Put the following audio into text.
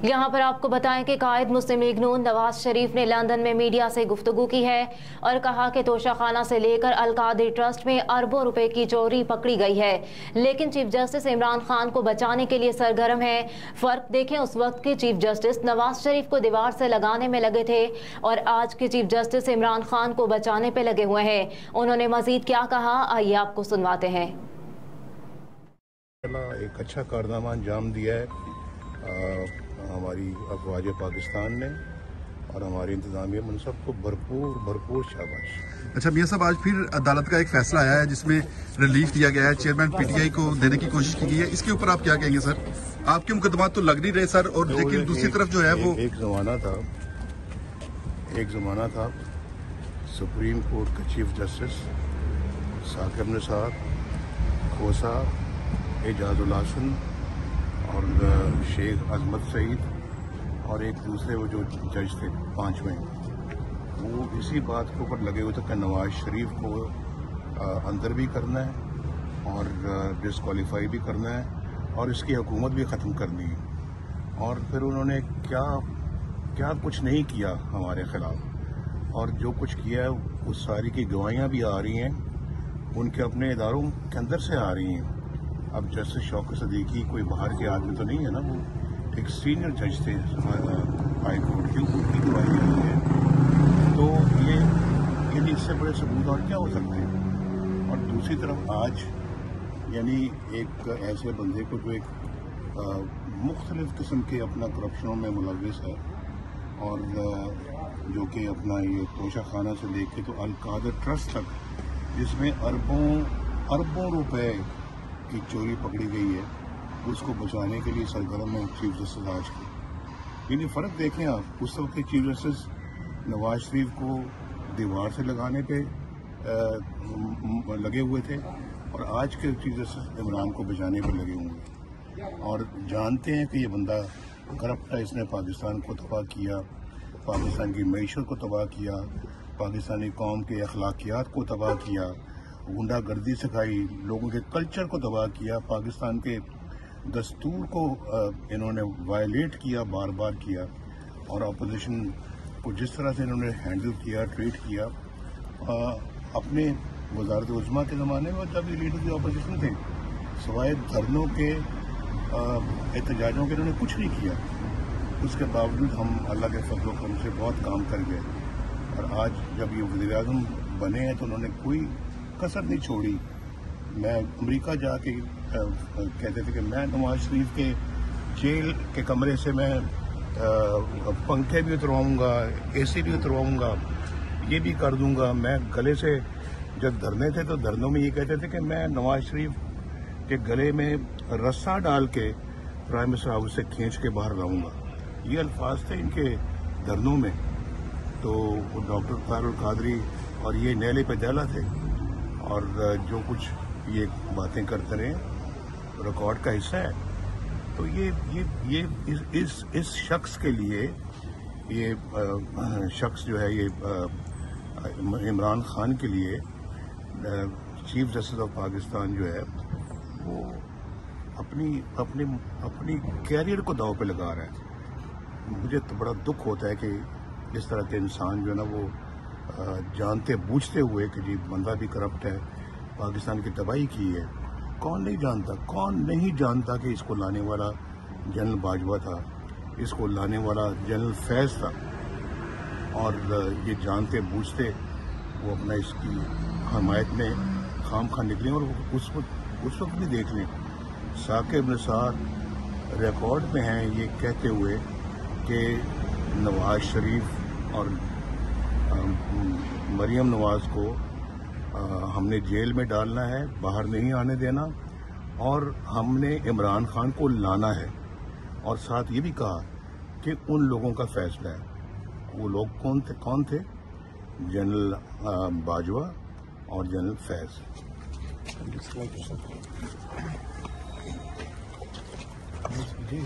यहाँ पर आपको बताएं कि कायद मुस्लिम लीग नून नवाज शरीफ ने लंदन में मीडिया से गुफ्तगू की है और कहा कि तोशाखाना से लेकर अल-कादरी ट्रस्ट में अरबों रुपए की चोरी पकड़ी गई है, लेकिन चीफ जस्टिस इमरान खान को बचाने के लिए सरगर्म है। फर्क देखें, उस वक्त के चीफ जस्टिस नवाज शरीफ को दीवार से लगाने में लगे थे और आज के चीफ जस्टिस इमरान खान को बचाने पे लगे हुए हैं। उन्होंने मजीद क्या कहा, आइए आपको सुनवाते हैं। एक अच्छा कारनामा अंजाम दिया है हमारी अफवाज पाकिस्तान ने और हमारी इंतजामिया मनसब को भरपूर शाबाश। अच्छा मियां साहब, आज फिर अदालत का एक फैसला आया है जिसमें रिलीफ दिया गया है, चेयरमैन पीटीआई को देने की कोशिश की गई है, इसके ऊपर आप क्या कहेंगे सर? आपके मुकदमात तो लग नहीं रहे सर, और लेकिन दूसरी तरफ जो है वो एक जमाना था सुप्रीम कोर्ट के चीफ जस्टिस साकिब निसार, खोसा, एजाजुल हसन और शेख अजमत सईद और एक दूसरे वो जो जज थे पांचवें, वो इसी बात के ऊपर लगे हुए थे कि नवाज शरीफ को अंदर भी करना है और डिस्क्वालीफाई भी करना है और इसकी हुकूमत भी ख़त्म करनी है। और फिर उन्होंने क्या कुछ नहीं किया हमारे ख़िलाफ़, और जो कुछ किया है उस सारी की गवाहियाँ भी आ रही हैं, उनके अपने इदारों के अंदर से आ रही हैं। अब जस्टिस शौकत सदीकी कोई बाहर के आदमी तो नहीं है ना, वो एक सीनियर जज थे हाई कोर्ट के, उनकी गवाही आई है। तो ये इससे बड़े सबूत और क्या हो सकते हैं। और दूसरी तरफ आज यानी एक ऐसे बंदे को जो एक मुख्तलिफ किस्म के अपना करप्शनों में मुलविस है और जो कि अपना ये तोशाखाना से लेके तो अल-कादरी ट्रस्ट तक, जिसमें अरबों रुपए की चोरी पकड़ी गई है, उसको बचाने के लिए सरगर्म है चीफ जस्टिस आज की। यानी फ़र्क देखें आप, उस वक्त के चीफ जस्टिस नवाज शरीफ को दीवार से लगाने पे लगे हुए थे और आज के चीफ जस्टिस इमरान को बचाने पे लगे हुए हैं और जानते हैं कि ये बंदा करप्ट है, इसने पाकिस्तान को तबाह किया, पाकिस्तान की मईशत को तबाह किया, पाकिस्तानी कौम के अखलाकियात को तबाह किया, गुंडागर्दी सिखाई, लोगों के कल्चर को तबाह किया, पाकिस्तान के दस्तूर को इन्होंने वायलेट किया, बार बार किया। और अपोजिशन को जिस तरह से इन्होंने हैंडल किया, ट्रीट किया, अपने वज़ारत उज़्मा के ज़माने में जब ये लीडर की अपोजिशन थे, सवाए धरनों के एहतजाजों के इन्होंने कुछ नहीं किया। उसके बावजूद हम अल्लाह के फजल करम से बहुत काम कर गए और आज जब ये वज़ीर आज़म बने हैं तो उन्होंने कोई कसर नहीं छोड़ी। मैं अमेरिका जाके कहते थे कि मैं नवाज शरीफ के जेल के कमरे से मैं पंखे भी उतरवाऊंगा, एसी भी उतरवाऊंगा, ये भी कर दूंगा। मैं गले से जब धरने थे तो धरनों में ये कहते थे कि मैं नवाज शरीफ के गले में रस्सा डाल के प्राइम मिनिस्टर हाउस से खींच के बाहर लाऊंगा, ये अल्फाज थे इनके धरनों में। तो डॉक्टर तारुल कादरी और ये नैले पे दहला थे और जो कुछ ये बातें करते रहे रिकॉर्ड का हिस्सा है। तो ये इस शख्स के लिए ये शख्स जो है ये इमरान खान के लिए चीफ जस्टिस ऑफ पाकिस्तान जो है वो अपनी कैरियर को दांव पे लगा रहा है। मुझे तो बड़ा दुख होता है कि इस तरह के इंसान जो है ना वो जानते बूझते हुए कि जी बंदा भी करप्ट है, पाकिस्तान की तबाही की है। कौन नहीं जानता कि इसको लाने वाला जनरल बाजवा था, इसको लाने वाला जनरल फैज था, और ये जानते बूझते वो अपना इसकी हमायत में खाम निकले। और उस वक्त भी देख लें, साकिब निसार रिकॉर्ड में हैं ये कहते हुए कि नवाज शरीफ और मरियम नवाज को हमने जेल में डालना है, बाहर नहीं आने देना, और हमने इमरान खान को लाना है। और साथ ये भी कहा कि उन लोगों का फैसला है। वो लोग कौन थे? जनरल बाजवा और जनरल फैज। जी